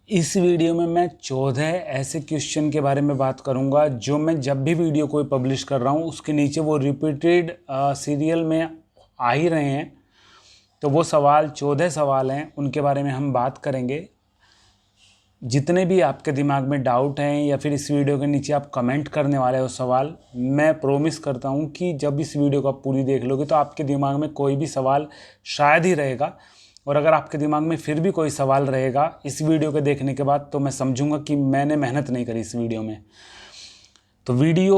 इस वीडियो में मैं 14 ऐसे क्वेश्चन के बारे में बात करूंगा जो मैं जब भी वीडियो कोई पब्लिश कर रहा हूं उसके नीचे वो रिपीटेड सीरियल में आ ही रहे हैं। तो वो सवाल 14 सवाल हैं, उनके बारे में हम बात करेंगे। जितने भी आपके दिमाग में डाउट हैं या फिर इस वीडियो के नीचे आप कमेंट करने वाले हो सवाल, मैं प्रॉमिस करता हूं कि जब इस वीडियो को आप पूरी देख लोगे तो आपके दिमाग में कोई भी सवाल शायद ही रहेगा। और अगर आपके दिमाग में फिर भी कोई सवाल रहेगा इस वीडियो के देखने के बाद तो मैं समझूंगा कि मैंने मेहनत नहीं करी इस वीडियो में। तो वीडियो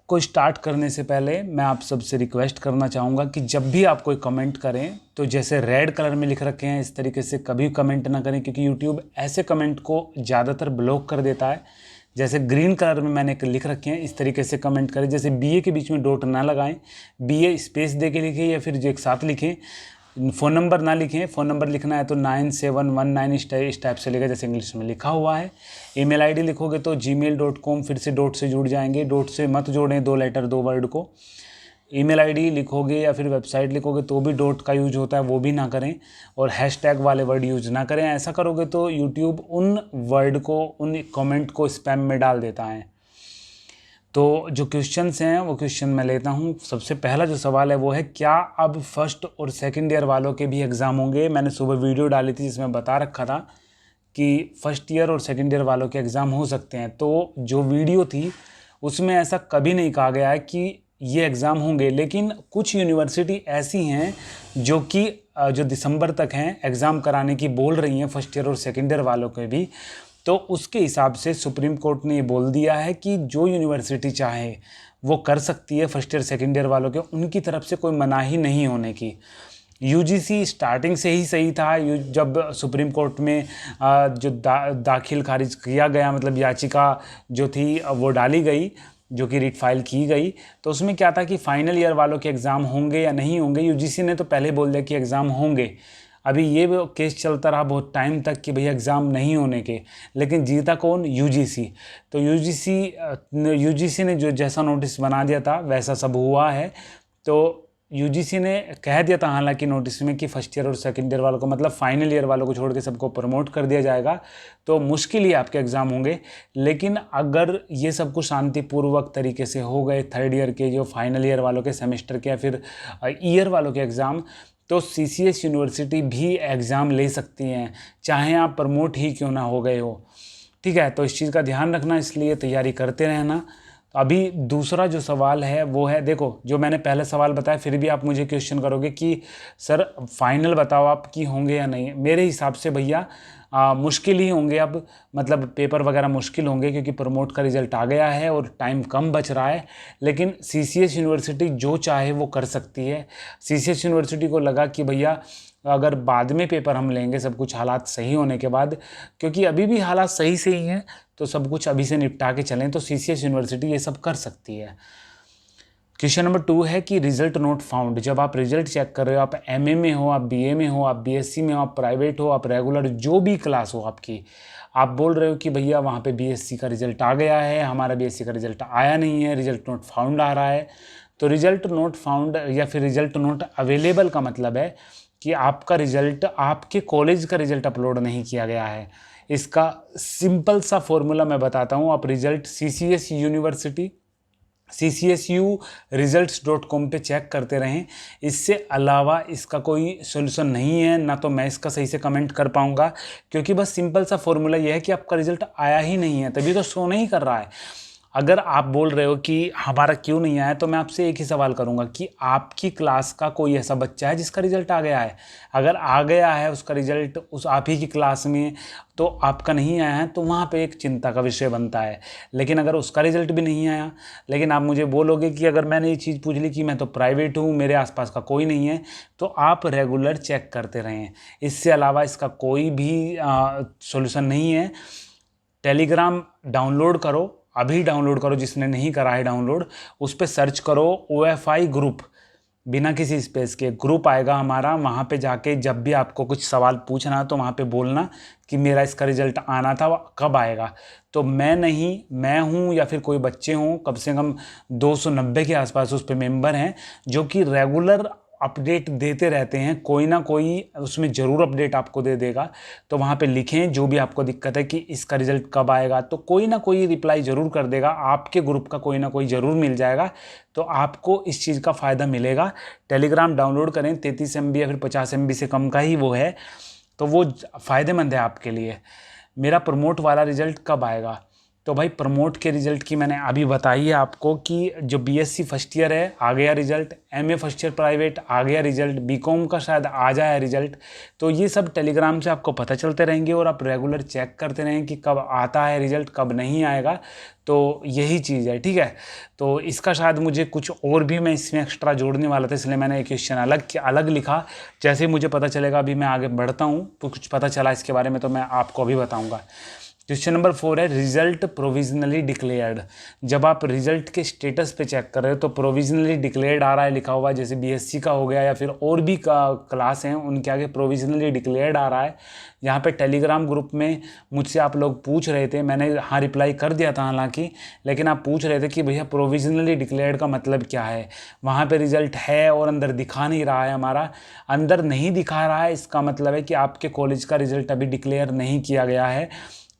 को स्टार्ट करने से पहले मैं आप सबसे रिक्वेस्ट करना चाहूँगा कि जब भी आप कोई कमेंट करें तो जैसे रेड कलर में लिख रखे हैं इस तरीके से कभी कमेंट ना करें, क्योंकि यूट्यूब ऐसे कमेंट को ज़्यादातर ब्लॉक कर देता है। जैसे ग्रीन कलर में मैंने लिख रखे हैं इस तरीके से कमेंट करें। जैसे बीए के बीच में डॉट ना लगाएं, बीए स्पेस दे के लिखें या फिर जो एक साथ लिखें। फ़ोन नंबर ना लिखें, फ़ोन नंबर लिखना है तो 9719 इस टाइप से लिखा जैसे इंग्लिश में लिखा हुआ है। ईमेल आईडी लिखोगे तो gmail.com, फिर से डॉट से जुड़ जाएंगे। डॉट से मत जोड़ें 2 लेटर 2 वर्ड को। ईमेल आईडी लिखोगे या फिर वेबसाइट लिखोगे तो भी डॉट का यूज होता है, वो भी ना करें। और हैशटैग वाले वर्ड यूज ना करें। ऐसा करोगे तो यूट्यूब उन वर्ड को, उन कमेंट को स्पैम में डाल देता है। तो जो क्वेश्चंस हैं वो क्वेश्चन मैं लेता हूँ। सबसे पहला जो सवाल है वो है, क्या अब फर्स्ट और सेकंड ईयर वालों के भी एग्ज़ाम होंगे? मैंने सुबह वीडियो डाली थी जिसमें बता रखा था कि फर्स्ट ईयर और सेकंड ईयर वालों के एग्ज़ाम हो सकते हैं। तो जो वीडियो थी उसमें ऐसा कभी नहीं कहा गया है कि ये एग्ज़ाम होंगे, लेकिन कुछ यूनिवर्सिटी ऐसी हैं जो कि जो दिसंबर तक हैं एग्ज़ाम कराने की बोल रही हैं फर्स्ट ईयर और सेकंड ईयर वालों के भी। तो उसके हिसाब से सुप्रीम कोर्ट ने ये बोल दिया है कि जो यूनिवर्सिटी चाहे वो कर सकती है फर्स्ट ईयर सेकंड ईयर वालों के, उनकी तरफ से कोई मनाही नहीं होने की। यूजीसी स्टार्टिंग से ही सही था। जब सुप्रीम कोर्ट में जो दाखिल खारिज किया गया, मतलब याचिका जो थी वो डाली गई, जो कि रिट फाइल की गई, तो उसमें क्या था कि फाइनल ईयर वालों के एग्ज़ाम होंगे या नहीं होंगे। यूजीसी ने तो पहले बोल दिया कि एग्ज़ाम होंगे। अभी ये केस चलता रहा बहुत टाइम तक कि भैया एग्ज़ाम नहीं होने के, लेकिन जीता कौन? यूजीसी। तो यूजीसी ने जो जैसा नोटिस बना दिया था वैसा सब हुआ है। तो यूजीसी ने कह दिया था हालांकि नोटिस में कि फर्स्ट ईयर और सेकंड ईयर वालों को, मतलब फाइनल ईयर वालों को छोड़ के सबको प्रमोट कर दिया जाएगा। तो मुश्किल ही आपके एग्ज़ाम होंगे। लेकिन अगर ये सब कुछ शांतिपूर्वक तरीके से हो गए, थर्ड ईयर के जो फाइनल ईयर वालों के सेमेस्टर के या फिर ईयर वालों के एग्ज़ाम, तो सीसीएस यूनिवर्सिटी भी एग्ज़ाम ले सकती हैं, चाहे आप प्रमोट ही क्यों ना हो गए हो। ठीक है, तो इस चीज़ का ध्यान रखना, इसलिए तैयारी करते रहना। तो अभी दूसरा जो सवाल है वो है, देखो जो मैंने पहले सवाल बताया फिर भी आप मुझे क्वेश्चन करोगे कि सर फाइनल बताओ आप कि होंगे या नहीं। मेरे हिसाब से भैया मुश्किल ही होंगे अब, मतलब पेपर वगैरह मुश्किल होंगे क्योंकि प्रमोट का रिज़ल्ट आ गया है और टाइम कम बच रहा है। लेकिन सीसीएस यूनिवर्सिटी जो चाहे वो कर सकती है। सीसीएस यूनिवर्सिटी को लगा कि भैया अगर बाद में पेपर हम लेंगे सब कुछ हालात सही होने के बाद, क्योंकि अभी भी हालात सही से ही हैं, तो सब कुछ अभी से निपटा के चलें, तो सीसीएस यूनिवर्सिटी ये सब कर सकती है। क्वेश्चन नंबर 2 है कि रिजल्ट नॉट फाउंड। जब आप रिजल्ट चेक कर रहे हो, आप एमए में हो, आप बीए में हो, आप बीएससी में हो, आप प्राइवेट हो, आप रेगुलर, जो भी क्लास हो आपकी, आप बोल रहे हो कि भैया वहाँ पे बीएससी का रिजल्ट आ गया है, हमारा बीएससी का रिजल्ट आया नहीं है, रिजल्ट नॉट फाउंड आ रहा है। तो रिजल्ट नॉट फाउंड या फिर रिजल्ट नॉट अवेलेबल का मतलब है कि आपका रिजल्ट, आपके कॉलेज का रिजल्ट अपलोड नहीं किया गया है। इसका सिंपल सा फॉर्मूला मैं बताता हूँ। आप result CCS university CCSU results.com पे चेक करते रहें। इससे अलावा इसका कोई सोल्यूशन नहीं है, ना तो मैं इसका सही से कमेंट कर पाऊँगा, क्योंकि बस सिंपल सा फॉर्मूला ये है कि आपका रिजल्ट आया ही नहीं है, तभी तो शो नहीं कर रहा है। अगर आप बोल रहे हो कि हमारा क्यों नहीं आया, तो मैं आपसे एक ही सवाल करूंगा कि आपकी क्लास का कोई ऐसा बच्चा है जिसका रिजल्ट आ गया है? अगर आ गया है उसका रिजल्ट उस आप ही की क्लास में, तो आपका नहीं आया है, तो वहाँ पे एक चिंता का विषय बनता है। लेकिन अगर उसका रिजल्ट भी नहीं आया, लेकिन आप मुझे बोलोगे कि अगर मैंने ये चीज़ पूछ ली कि मैं तो प्राइवेट हूँ, मेरे आसपास का कोई नहीं है, तो आप रेगुलर चेक करते रहें। इससे अलावा इसका कोई भी सॉल्यूशन नहीं है। टेलीग्राम डाउनलोड करो, अभी डाउनलोड करो, जिसने नहीं करा है डाउनलोड, उस पर सर्च करो OFI ग्रुप, बिना किसी स्पेस के ग्रुप आएगा हमारा। वहाँ पे जाके जब भी आपको कुछ सवाल पूछना है तो वहाँ पे बोलना कि मेरा इसका रिजल्ट आना था, कब आएगा। तो मैं नहीं, मैं हूँ या फिर कोई बच्चे हों, कम से कम 290 के आसपास उस पर मेंबर हैं जो कि रेगुलर अपडेट देते रहते हैं, कोई ना कोई उसमें ज़रूर अपडेट आपको दे देगा। तो वहाँ पे लिखें जो भी आपको दिक्कत है कि इसका रिज़ल्ट कब आएगा, तो कोई ना कोई रिप्लाई ज़रूर कर देगा, आपके ग्रुप का कोई ना कोई ज़रूर मिल जाएगा। तो आपको इस चीज़ का फ़ायदा मिलेगा। टेलीग्राम डाउनलोड करें, 33 MB या फिर 50 MB से कम का ही वो है, तो वो फ़ायदेमंद है आपके लिए। मेरा प्रमोट वाला रिज़ल्ट कब आएगा? तो भाई प्रमोट के रिज़ल्ट की मैंने अभी बताई है आपको कि जो बीएससी फर्स्ट ईयर है आ गया result, MA first year private आ गया रिज़ल्ट, बीकॉम का शायद आ जाए रिज़ल्ट। तो ये सब टेलीग्राम से आपको पता चलते रहेंगे और आप रेगुलर चेक करते रहें कि कब आता है रिज़ल्ट, कब नहीं आएगा। तो यही चीज़ है, ठीक है। तो इसका शायद मुझे कुछ और भी मैं इसमें एक्स्ट्रा जोड़ने वाला था, इसलिए मैंने एक क्वेश्चन अलग लिखा। जैसे ही मुझे पता चलेगा, अभी मैं आगे बढ़ता हूँ तो कुछ पता चला इसके बारे में तो मैं आपको अभी बताऊँगा। क्वेश्चन नंबर 4 है रिजल्ट प्रोविजनली डिक्लेयर्ड। जब आप रिजल्ट के स्टेटस पे चेक कर रहे हो तो प्रोविजनली डिक्लेयर्ड आ रहा है लिखा हुआ है, जैसे बीएससी का हो गया या फिर और भी क्लास हैं उनके आगे प्रोविजनली डिक्लेयर्ड आ रहा है। यहाँ पे टेलीग्राम ग्रुप में मुझसे आप लोग पूछ रहे थे, मैंने हाँ रिप्लाई कर दिया था हालांकि, लेकिन आप पूछ रहे थे कि भैया प्रोविजनली डिक्लेयर्ड का मतलब क्या है। वहाँ पे रिजल्ट है और अंदर दिखा नहीं रहा है, हमारा अंदर नहीं दिखा रहा है, इसका मतलब है कि आपके कॉलेज का रिजल्ट अभी डिक्लेयर नहीं किया गया है।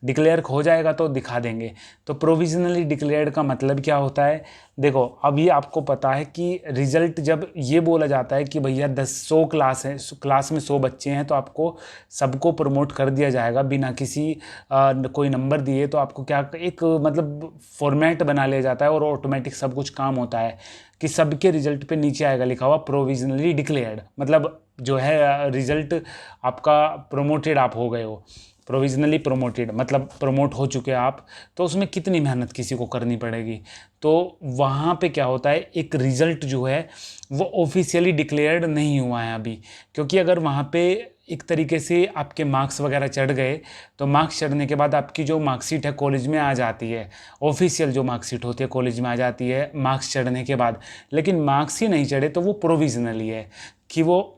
डिक्लेयर हो जाएगा तो दिखा देंगे। तो प्रोविजनली डिक्लेयर्ड का मतलब क्या होता है? देखो अभी आपको पता है कि रिजल्ट जब ये बोला जाता है कि भैया 100 क्लास है, क्लास में 100 बच्चे हैं तो आपको सबको प्रमोट कर दिया जाएगा बिना किसी कोई नंबर दिए। तो आपको क्या एक मतलब फॉर्मेट बना लिया जाता है और ऑटोमेटिक सब कुछ काम होता है कि सबके रिजल्ट पे नीचे आएगा लिखा हुआ प्रोविजनली डिक्लेयर्ड, मतलब जो है रिजल्ट आपका प्रमोटेड आप हो गए हो, प्रोविजनली प्रोमोटेड मतलब प्रमोट हो चुके आप। तो उसमें कितनी मेहनत किसी को करनी पड़ेगी। तो वहाँ पे क्या होता है, एक रिज़ल्ट जो है वो ऑफिशियली डिक्लेयर्ड नहीं हुआ है अभी, क्योंकि अगर वहाँ पे एक तरीके से आपके मार्क्स वगैरह चढ़ गए तो मार्क्स चढ़ने के बाद आपकी जो मार्कशीट है कॉलेज में आ जाती है, ऑफिशियल जो मार्कशीट होती है कॉलेज में आ जाती है मार्क्स चढ़ने के बाद। लेकिन मार्क्स ही नहीं चढ़े तो वो प्रोविजनली है, कि वो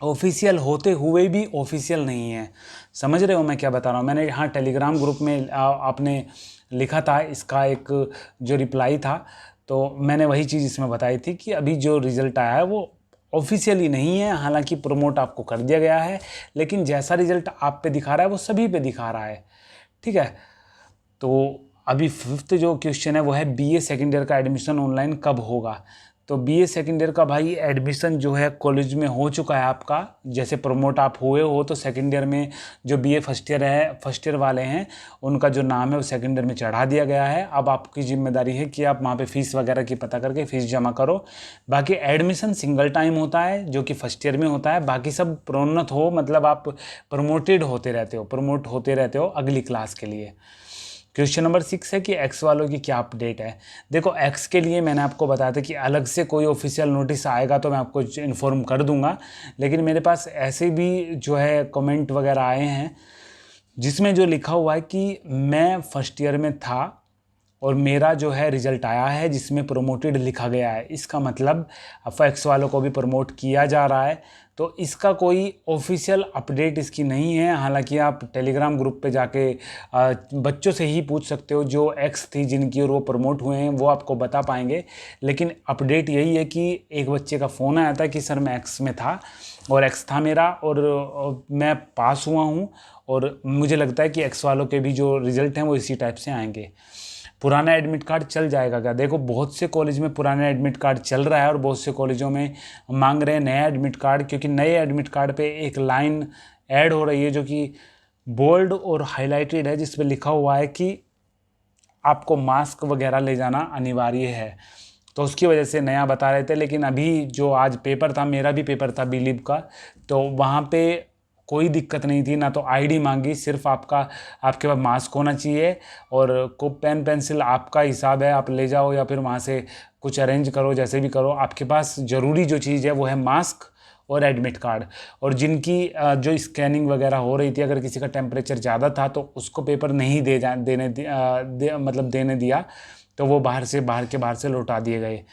ऑफिशियल होते हुए भी ऑफिशियल नहीं है। समझ रहे हो मैं क्या बता रहा हूँ? मैंने यहाँ टेलीग्राम ग्रुप में आपने लिखा था, इसका एक जो रिप्लाई था, तो मैंने वही चीज़ इसमें बताई थी कि अभी जो रिज़ल्ट आया है वो ऑफिशियली नहीं है, हालांकि प्रमोट आपको कर दिया गया है, लेकिन जैसा रिज़ल्ट आप पे दिखा रहा है वो सभी पे दिखा रहा है, ठीक है। तो अभी 5th जो क्वेश्चन है वो है बीए सेकेंड ईयर का एडमिशन ऑनलाइन कब होगा। तो बीए सेकेंड ईयर का भाई एडमिशन जो है कॉलेज में हो चुका है आपका, जैसे प्रमोट आप हुए हो तो सेकेंड ईयर में जो बीए फर्स्ट ईयर वाले हैं उनका जो नाम है वो सेकेंड ईयर में चढ़ा दिया गया है। अब आपकी जिम्मेदारी है कि आप वहाँ पे फीस वगैरह की पता करके फ़ीस जमा करो। बाकी एडमिशन सिंगल टाइम होता है जो कि फर्स्ट ईयर में होता है, बाकी सब प्रोन्नत हो मतलब आप प्रमोटेड होते रहते हो, प्रमोट होते रहते हो अगली क्लास के लिए। क्वेश्चन नंबर 6 है कि एक्स वालों की क्या अपडेट है। देखो एक्स के लिए मैंने आपको बताया था कि अलग से कोई ऑफिशियल नोटिस आएगा तो मैं आपको इन्फॉर्म कर दूंगा, लेकिन मेरे पास ऐसे भी जो है कमेंट वगैरह आए हैं जिसमें जो लिखा हुआ है कि मैं फर्स्ट ईयर में था और मेरा जो है रिज़ल्ट आया है जिसमें प्रमोटेड लिखा गया है, इसका मतलब एक्स वालों को भी प्रमोट किया जा रहा है। तो इसका कोई ऑफिशियल अपडेट इसकी नहीं है। हालांकि आप टेलीग्राम ग्रुप पे जाके बच्चों से ही पूछ सकते हो जो एक्स थी जिनकी और वो प्रमोट हुए हैं, वो आपको बता पाएंगे। लेकिन अपडेट यही है कि एक बच्चे का फ़ोन आया था कि सर मैं एक्स में था और एक्स था मेरा और मैं पास हुआ हूँ, और मुझे लगता है कि एक्स वालों के भी जो रिज़ल्ट हैं वो इसी टाइप से आएंगे। पुराना एडमिट कार्ड चल जाएगा क्या? देखो बहुत से कॉलेज में पुराना एडमिट कार्ड चल रहा है और बहुत से कॉलेजों में मांग रहे हैं नया एडमिट कार्ड, क्योंकि नए एडमिट कार्ड पे एक लाइन ऐड हो रही है जो कि बोल्ड और हाईलाइटेड है, जिस पे लिखा हुआ है कि आपको मास्क वगैरह ले जाना अनिवार्य है। तो उसकी वजह से नया बता रहे थे। लेकिन अभी जो आज पेपर था, मेरा भी पेपर था बीलिब का, तो वहाँ पे कोई दिक्कत नहीं थी, ना तो आईडी मांगी, सिर्फ आपके पास मास्क होना चाहिए और को पेन पेंसिल आपका हिसाब है, आप ले जाओ या फिर वहाँ से कुछ अरेंज करो, जैसे भी करो। आपके पास ज़रूरी जो चीज़ है वो है मास्क और एडमिट कार्ड। और जिनकी जो स्कैनिंग वगैरह हो रही थी, अगर किसी का टेम्परेचर ज़्यादा था तो उसको पेपर नहीं देने दिया, तो वो बाहर से लौटा दिए गए।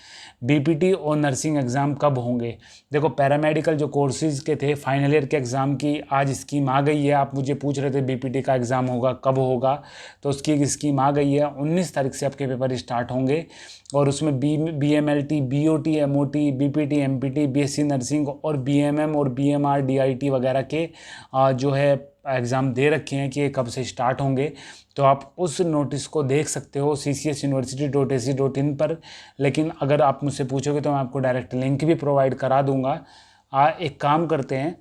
बीपीटी और नर्सिंग एग्ज़ाम कब होंगे? देखो पैरामेडिकल जो कोर्सेज़ के थे फाइनल ईयर के एग्ज़ाम की आज स्कीम आ गई है। आप मुझे पूछ रहे थे बीपीटी का एग्ज़ाम होगा कब होगा, तो उसकी एक स्कीम आ गई है। 19 तारीख से आपके पेपर स्टार्ट होंगे और उसमें BMLT, BOT, MOT, BPT, MPT, BSc nursing और BMM और BMR, DIT वगैरह के जो है एग्ज़ाम दे रखे हैं कि ये कब से स्टार्ट होंगे। तो आप उस नोटिस को देख सकते हो ccsuniversity.ac.in पर। लेकिन अगर आप मुझसे पूछोगे तो मैं आपको डायरेक्ट लिंक भी प्रोवाइड करा दूंगा। एक काम करते हैं,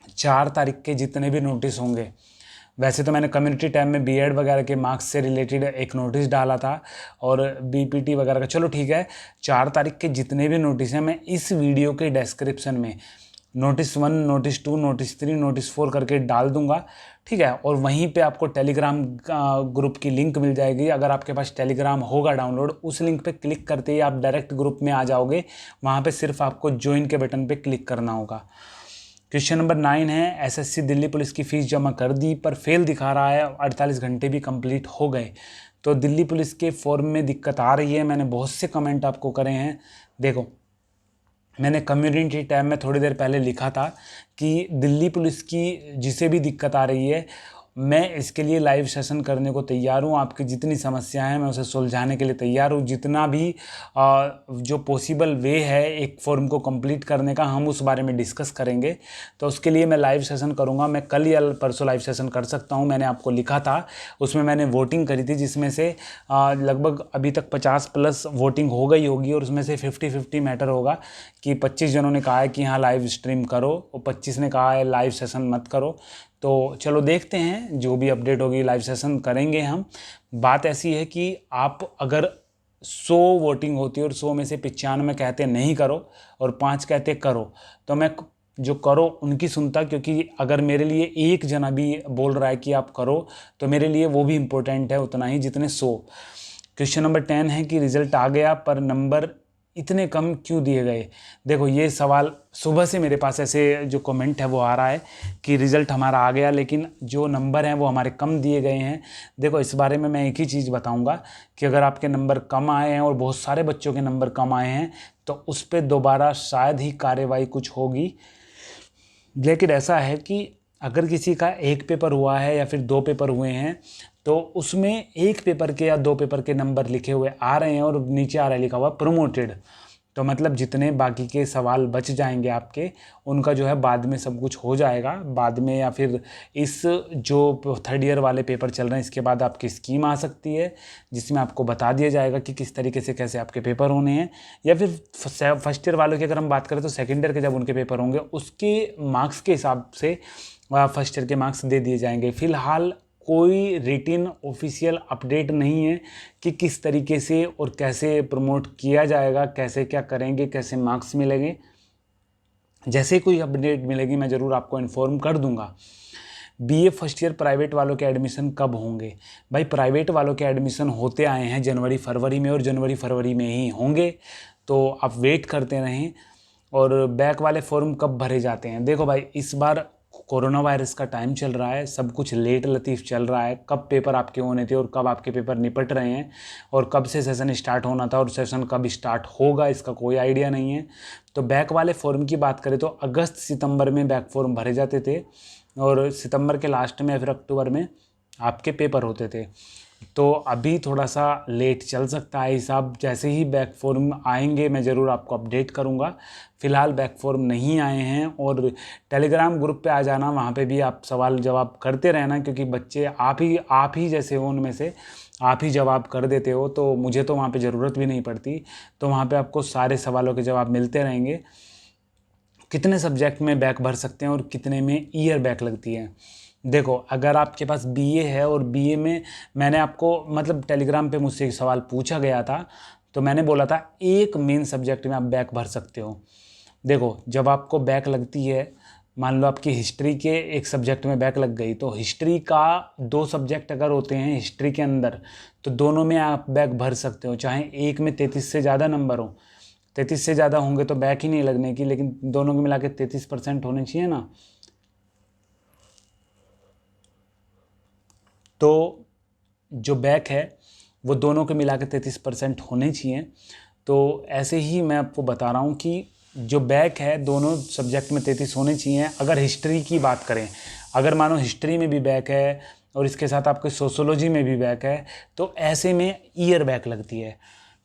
4 तारीख के जितने भी नोटिस होंगे, वैसे तो मैंने कम्युनिटी टैब में बीएड वगैरह के मार्क्स से रिलेटेड एक नोटिस डाला था और बीपीटी वगैरह का, चलो ठीक है। 4 तारीख के जितने भी नोटिस हैं मैं इस वीडियो के डिस्क्रिप्शन में नोटिस 1, नोटिस 2, नोटिस 3, नोटिस 4 करके डाल दूंगा, ठीक है। और वहीं पे आपको टेलीग्राम ग्रुप की लिंक मिल जाएगी। अगर आपके पास टेलीग्राम होगा डाउनलोड, उस लिंक पे क्लिक करते ही आप डायरेक्ट ग्रुप में आ जाओगे। वहाँ पे सिर्फ आपको ज्वाइन के बटन पे क्लिक करना होगा। क्वेश्चन नंबर 9 है, एसएससी दिल्ली पुलिस की फ़ीस जमा कर दी पर फेल दिखा रहा है, 48 घंटे भी कंप्लीट हो गए, तो दिल्ली पुलिस के फॉर्म में दिक्कत आ रही है। मैंने बहुत से कमेंट आपको करे हैं। देखो मैंने कम्युनिटी टैब में थोड़ी देर पहले लिखा था कि दिल्ली पुलिस की जिसे भी दिक्कत आ रही है, मैं इसके लिए लाइव सेशन करने को तैयार हूँ। आपकी जितनी समस्याएं हैं मैं उसे सुलझाने के लिए तैयार हूँ। जितना भी जो पॉसिबल वे है एक फॉर्म को कंप्लीट करने का, हम उस बारे में डिस्कस करेंगे। तो उसके लिए मैं लाइव सेशन करूँगा। मैं कल या परसों लाइव सेशन कर सकता हूँ। मैंने आपको लिखा था, उसमें मैंने वोटिंग करी थी, जिसमें से लगभग अभी तक 50+ वोटिंग हो गई होगी और उसमें से 50-50 मैटर होगा कि 25 जनों ने कहा है कि हाँ लाइव स्ट्रीम करो और 25 ने कहा है लाइव सेशन मत करो। तो चलो देखते हैं, जो भी अपडेट होगी लाइव सेशन करेंगे हम। बात ऐसी है कि आप अगर 100 वोटिंग होती है और 100 में से 95 कहते नहीं करो और 5 कहते करो, तो मैं जो करो उनकी सुनता, क्योंकि अगर मेरे लिए एक जना भी बोल रहा है कि आप करो तो मेरे लिए वो भी इम्पोर्टेंट है उतना ही जितने 100। क्वेश्चन नंबर 10 है कि रिजल्ट आ गया पर नंबर इतने कम क्यों दिए गए? देखो ये सवाल सुबह से मेरे पास ऐसे जो कमेंट है वो आ रहा है कि रिज़ल्ट हमारा आ गया लेकिन जो नंबर हैं वो हमारे कम दिए गए हैं। देखो इस बारे में मैं एक ही चीज़ बताऊंगा कि अगर आपके नंबर कम आए हैं और बहुत सारे बच्चों के नंबर कम आए हैं तो उस पर दोबारा शायद ही कार्रवाई कुछ होगी। लेकिन ऐसा है कि अगर किसी का एक पेपर हुआ है या फिर 2 पेपर हुए हैं तो उसमें एक पेपर के या 2 पेपर के नंबर लिखे हुए आ रहे हैं और नीचे आ रहा है लिखा हुआ प्रमोटेड, तो मतलब जितने बाकी के सवाल बच जाएंगे आपके, उनका जो है बाद में सब कुछ हो जाएगा बाद में, या फिर इस जो 3rd ईयर वाले पेपर चल रहे हैं इसके बाद आपकी स्कीम आ सकती है जिसमें आपको बता दिया जाएगा कि किस तरीके से कैसे आपके पेपर होने हैं। या फिर 1st ईयर वालों की अगर हम बात करें तो 2nd ईयर के जब उनके पेपर होंगे उसके मार्क्स के हिसाब से 1st ईयर के मार्क्स दे दिए जाएंगे। फिलहाल कोई रिटिन ऑफिशियल अपडेट नहीं है कि किस तरीके से और कैसे प्रमोट किया जाएगा, कैसे क्या करेंगे, कैसे मार्क्स मिलेंगे। जैसे कोई अपडेट मिलेगी मैं ज़रूर आपको इन्फॉर्म कर दूंगा। BA 1st ईयर प्राइवेट वालों के एडमिशन कब होंगे? भाई प्राइवेट वालों के एडमिशन होते आए हैं जनवरी फरवरी में और जनवरी फरवरी में ही होंगे, तो आप वेट करते रहें। और बैक वाले फॉर्म कब भरे जाते हैं? देखो भाई इस बार कोरोना वायरस का टाइम चल रहा है, सब कुछ लेट लतीफ़ चल रहा है। कब पेपर आपके होने थे और कब आपके पेपर निपट रहे हैं और कब से सेशन स्टार्ट होना था और सेशन कब स्टार्ट होगा इसका कोई आइडिया नहीं है। तो बैक वाले फॉर्म की बात करें तो अगस्त सितंबर में बैक फॉर्म भरे जाते थे और सितंबर के लास्ट में या फिर अक्टूबर में आपके पेपर होते थे। तो अभी थोड़ा सा लेट चल सकता है हिसाब। जैसे ही बैक फॉर्म आएंगे मैं ज़रूर आपको अपडेट करूंगा। फ़िलहाल बैक फॉर्म नहीं आए हैं और टेलीग्राम ग्रुप पे आ जाना, वहाँ पे भी आप सवाल जवाब करते रहना, क्योंकि बच्चे आप ही जैसे हो, उनमें से आप ही जवाब कर देते हो, तो मुझे तो वहाँ पे ज़रूरत भी नहीं पड़ती। तो वहाँ पे आपको सारे सवालों के जवाब मिलते रहेंगे। कितने सब्जेक्ट में बैक भर सकते हैं और कितने में ईयर बैक लगती है? देखो अगर आपके पास BA है और BA में मैंने आपको मतलब टेलीग्राम पे मुझसे एक सवाल पूछा गया था, तो मैंने बोला था एक मेन सब्जेक्ट में आप बैक भर सकते हो। देखो जब आपको बैक लगती है, मान लो आपकी हिस्ट्री के एक सब्जेक्ट में बैक लग गई, तो हिस्ट्री का 2 सब्जेक्ट अगर होते हैं हिस्ट्री के अंदर तो दोनों में आप बैक भर सकते हो, चाहे एक में 33 से ज़्यादा नंबर हो। 33 से ज़्यादा होंगे तो बैक ही नहीं लगने की, लेकिन दोनों को मिला के 33% होने चाहिए ना। तो जो बैक है वो दोनों के मिला के 33% होने चाहिए। तो ऐसे ही मैं आपको बता रहा हूँ कि जो बैक है दोनों सब्जेक्ट में 33 होने चाहिए। अगर हिस्ट्री की बात करें, अगर मानो हिस्ट्री में भी बैक है और इसके साथ आपके सोशोलॉजी में भी बैक है, तो ऐसे में ईयर बैक लगती है।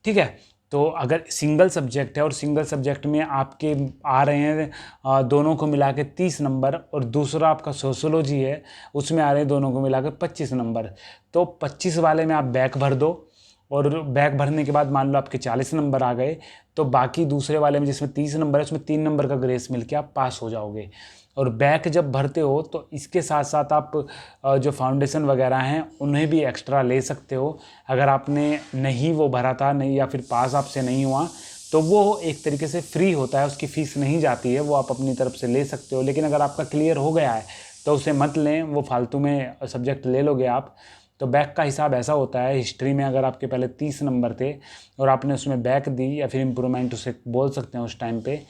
ठीक है, तो अगर सिंगल सब्जेक्ट है और सिंगल सब्जेक्ट में आपके आ रहे हैं दोनों को मिला के 30 नंबर, और दूसरा आपका सोशोलॉजी है उसमें आ रहे हैं दोनों को मिला के 25 नंबर, तो 25 वाले में आप बैक भर दो, और बैक भरने के बाद मान लो आपके 40 नंबर आ गए, तो बाकी दूसरे वाले में जिसमें 30 नंबर है उसमें 3 नंबर का ग्रेस मिलके आप पास हो जाओगे। और बैक जब भरते हो तो इसके साथ साथ आप जो फाउंडेशन वगैरह हैं उन्हें भी एक्स्ट्रा ले सकते हो। अगर आपने नहीं वो भरा था नहीं, या फिर पास आपसे नहीं हुआ, तो वो एक तरीके से फ्री होता है, उसकी फ़ीस नहीं जाती है, वो आप अपनी तरफ से ले सकते हो। लेकिन अगर आपका क्लियर हो गया है तो उसे मत लें, वो फालतू में सब्जेक्ट ले लोगे आप। तो बैक का हिसाब ऐसा होता है, हिस्ट्री में अगर आपके पहले 30 नंबर थे और आपने उसमें बैक दी या फिर इम्प्रूवमेंट उसे बोल सकते हैं उस टाइम पे,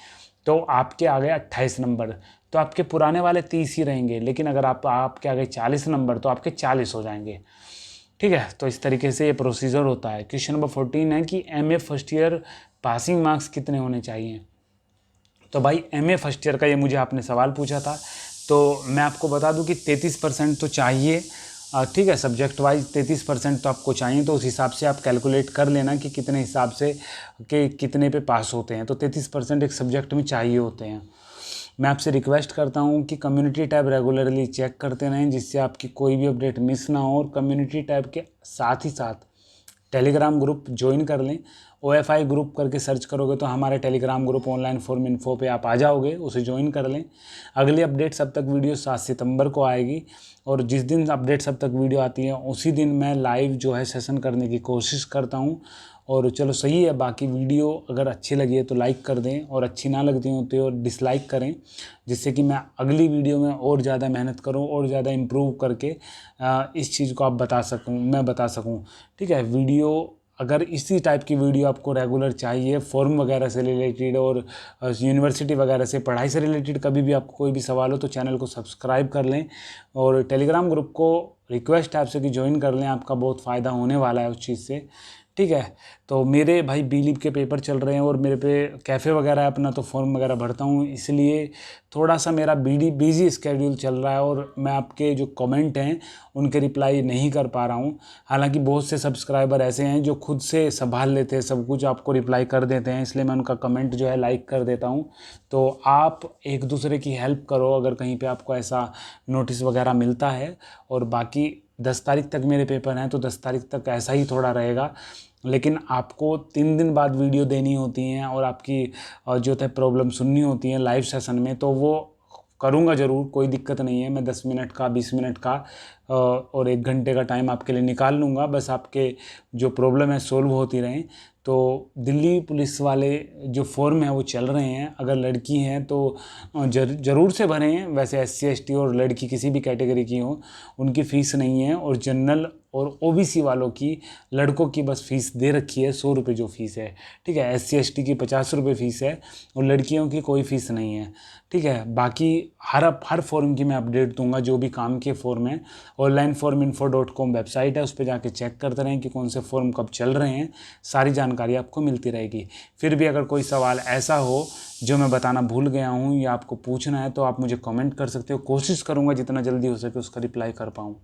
तो आपके आ गए 28 नंबर, तो आपके पुराने वाले 30 ही रहेंगे। लेकिन अगर आपके आ गए 40 नंबर तो आपके 40 हो जाएंगे। ठीक है, तो इस तरीके से ये प्रोसीजर होता है। क्वेश्चन नंबर 14 है कि MA first year passing marks कितने होने चाहिए। तो भाई MA फर्स्ट ईयर का ये मुझे आपने सवाल पूछा था, तो मैं आपको बता दूं कि 33% तो चाहिए। ठीक है, सब्जेक्ट वाइज 33% तो आपको चाहिए, तो उस हिसाब से आप कैलकुलेट कर लेना कि कितने हिसाब से कि कितने पे पास होते हैं। तो 33% एक सब्जेक्ट में चाहिए होते हैं। मैं आपसे रिक्वेस्ट करता हूं कि कम्युनिटी टैब रेगुलरली चेक करते रहें, जिससे आपकी कोई भी अपडेट मिस ना हो। और कम्युनिटी टैब के साथ ही साथ टेलीग्राम ग्रुप ज्वाइन कर लें। OFI ग्रुप करके सर्च करोगे तो हमारे Telegram group online form info पे आप आ जाओगे, उसे ज्वाइन कर लें। अगली अपडेट सब तक वीडियो 7 सितंबर को आएगी, और जिस दिन अपडेट सब तक वीडियो आती है उसी दिन मैं लाइव जो है सेशन करने की कोशिश करता हूँ। और चलो सही है, बाकी वीडियो अगर अच्छी लगी है तो लाइक कर दें, और अच्छी ना लगती हो तो डिसलाइक करें, जिससे कि मैं अगली वीडियो में और ज़्यादा मेहनत करूं और ज़्यादा इम्प्रूव करके इस चीज़ को मैं बता सकूं। ठीक है, वीडियो अगर इसी टाइप की वीडियो आपको रेगुलर चाहिए, फॉर्म वगैरह से रिलेटेड और यूनिवर्सिटी वगैरह से पढ़ाई से रिलेटेड, कभी भी आपको कोई भी सवाल हो तो चैनल को सब्सक्राइब कर लें, और टेलीग्राम ग्रुप को रिक्वेस्ट है आपसे कि ज्वाइन कर लें, आपका बहुत फ़ायदा होने वाला है उस चीज़ से। ठीक है, तो मेरे भाई बीलीव के पेपर चल रहे हैं और मेरे पे कैफ़े वगैरह है अपना, तो फॉर्म वगैरह भरता हूँ, इसलिए थोड़ा सा मेरा बिजी स्केड्यूल चल रहा है, और मैं आपके जो कमेंट हैं उनके रिप्लाई नहीं कर पा रहा हूँ। हालांकि बहुत से सब्सक्राइबर ऐसे हैं जो खुद से संभाल लेते हैं सब कुछ, आपको रिप्लाई कर देते हैं, इसलिए मैं उनका कमेंट जो है लाइक कर देता हूँ। तो आप एक दूसरे की हेल्प करो अगर कहीं पर आपको ऐसा नोटिस वगैरह मिलता है। और बाकी 10 तारीख तक मेरे पेपर हैं, तो 10 तारीख तक ऐसा ही थोड़ा रहेगा, लेकिन आपको 3 दिन बाद वीडियो देनी होती हैं और आपकी जो है प्रॉब्लम सुननी होती है लाइव सेशन में, तो वो करूँगा ज़रूर, कोई दिक्कत नहीं है। मैं 10 मिनट का 20 मिनट का और 1 घंटे का टाइम आपके लिए निकाल लूँगा, बस आपके जो प्रॉब्लम है सोल्व होती रहें। तो दिल्ली पुलिस वाले जो फॉर्म है वो चल रहे हैं, अगर लड़की हैं तो ज़रूर से भरें। वैसे SC ST और लड़की किसी भी कैटेगरी की हो उनकी फ़ीस नहीं है, और जनरल और OBC वालों की, लड़कों की बस फ़ीस दे रखी है 100 रुपये जो फ़ीस है। ठीक है, SC ST की 50 रुपये फ़ीस है, और लड़कियों की कोई फ़ीस नहीं है। ठीक है, बाकी हर फॉर्म की मैं अपडेट दूंगा, जो भी काम के फॉर्म है। onlineforminfo.com वेबसाइट है, उस पर जाके चेक करते रहें कि कौन से फॉर्म कब चल रहे हैं, सारी जानकारी आपको मिलती रहेगी। फिर भी अगर कोई सवाल ऐसा हो जो मैं बताना भूल गया हूँ या आपको पूछना है, तो आप मुझे कमेंट कर सकते हो, कोशिश करूँगा जितना जल्दी हो सके उसका रिप्लाई कर पाऊँ।